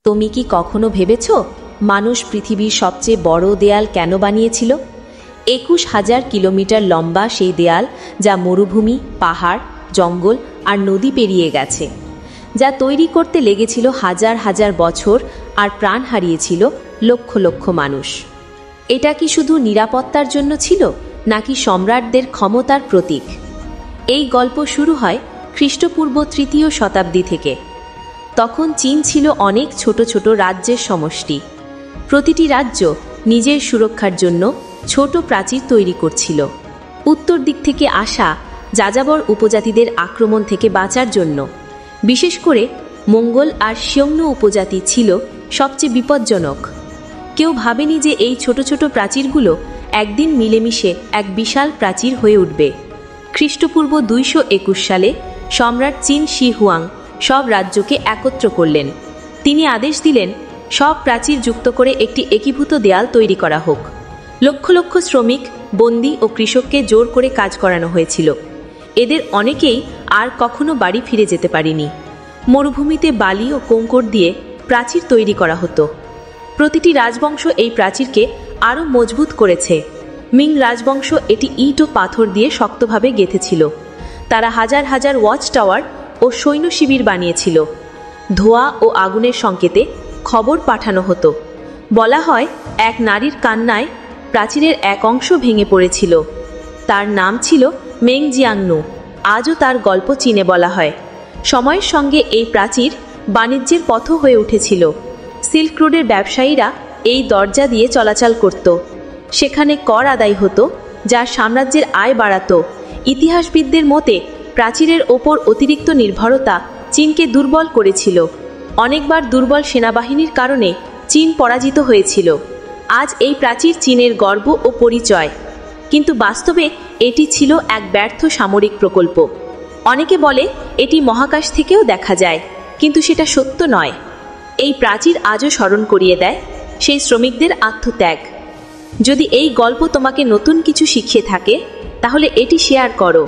তুমি কি কখনো ভেবেছ মানুষ পৃথিবীর সবচেয়ে বড় দেয়াল কেন বানিয়েছিল? 21,000 কিলোমিটার লম্বা সেই দেয়াল, যা মরুভূমি, পাহাড়, জঙ্গল আর নদী পেরিয়ে গেছে, যা তৈরি করতে লেগেছিল হাজার হাজার বছর আর প্রাণ হারিয়েছিল লক্ষ লক্ষ মানুষ। এটা কি শুধু নিরাপত্তার জন্য ছিল, নাকি সম্রাটদের ক্ষমতার প্রতীক? এই গল্প শুরু হয় খ্রিস্টপূর্ব 3য় শতাব্দী থেকে। তখন চীন ছিল অনেক ছোট ছোট রাজ্যের সমষ্টি। প্রতিটি রাজ্য নিজের সুরক্ষার জন্য ছোট প্রাচীর তৈরি করছিল। উত্তর দিক থেকে আসা যাযাবর উপজাতিদের আক্রমণ থেকে বাঁচার জন্য। বিশেষ করে মঙ্গল আর শিয়ংনু উপজাতি ছিল সবচেয়ে বিপজ্জনক। কেউ ভাবেনি যে এই ছোট ছোট প্রাচীরগুলো একদিন মিলেমিশে এক বিশাল প্রাচীর হয়ে উঠবে। খ্রিস্টপূর্ব 221 সালে সম্রাট চিন শি হুয়াং সব রাজ্যকে একত্র করলেন। তিনি আদেশ দিলেন সব প্রাচীর যুক্ত করে একটি একীভূত দেয়াল তৈরি করা হোক। লক্ষ লক্ষ শ্রমিক, বন্দী ও কৃষককে জোর করে কাজ করানো হয়েছিল। এদের অনেকেই আর কখনো বাড়ি ফিরে যেতে পারেনি। মরুভূমিতে বালি ও কঙ্কর দিয়ে প্রাচীর তৈরি করা হতো। প্রতিটি রাজবংশ এই প্রাচীরকে আরও মজবুত করেছে। মিং রাজবংশ এটি ইট ও পাথর দিয়ে শক্তভাবে গেঁথেছিল। তারা হাজার হাজার ওয়াচ টাওয়ার ও সৈন্য শিবির বানিয়েছিল। ধোঁয়া ও আগুনের সংকেতে খবর পাঠানো হতো। বলা হয় এক নারীর কান্নায় প্রাচীরের এক অংশ ভেঙে পড়েছিল। তার নাম ছিল মেং জিয়াংনু। আজও তার গল্প চীনে বলা হয়। সময়ের সঙ্গে এই প্রাচীর বাণিজ্যের পথও হয়ে উঠেছিল। সিল্ক রোডের ব্যবসায়ীরা এই দরজা দিয়ে চলাচল করত। সেখানে কর আদায় হতো, যা সাম্রাজ্যের আয় বাড়াতো। ইতিহাসবিদদের মতে প্রাচীরের ওপর অতিরিক্ত নির্ভরতা চীনকে দুর্বল করেছিল। অনেকবার দুর্বল সেনাবাহিনীর কারণে চীন পরাজিত হয়েছিল। আজ এই প্রাচীর চীনের গর্ব ও পরিচয়, কিন্তু বাস্তবে এটি ছিল এক ব্যর্থ সামরিক প্রকল্প। অনেকে বলে এটি মহাকাশ থেকেও দেখা যায়, কিন্তু সেটা সত্য নয়। এই প্রাচীর আজও স্মরণ করিয়ে দেয় সেই শ্রমিকদের আত্মত্যাগ। যদি এই গল্প তোমাকে নতুন কিছু শিখিয়ে থাকে, তাহলে এটি শেয়ার করো।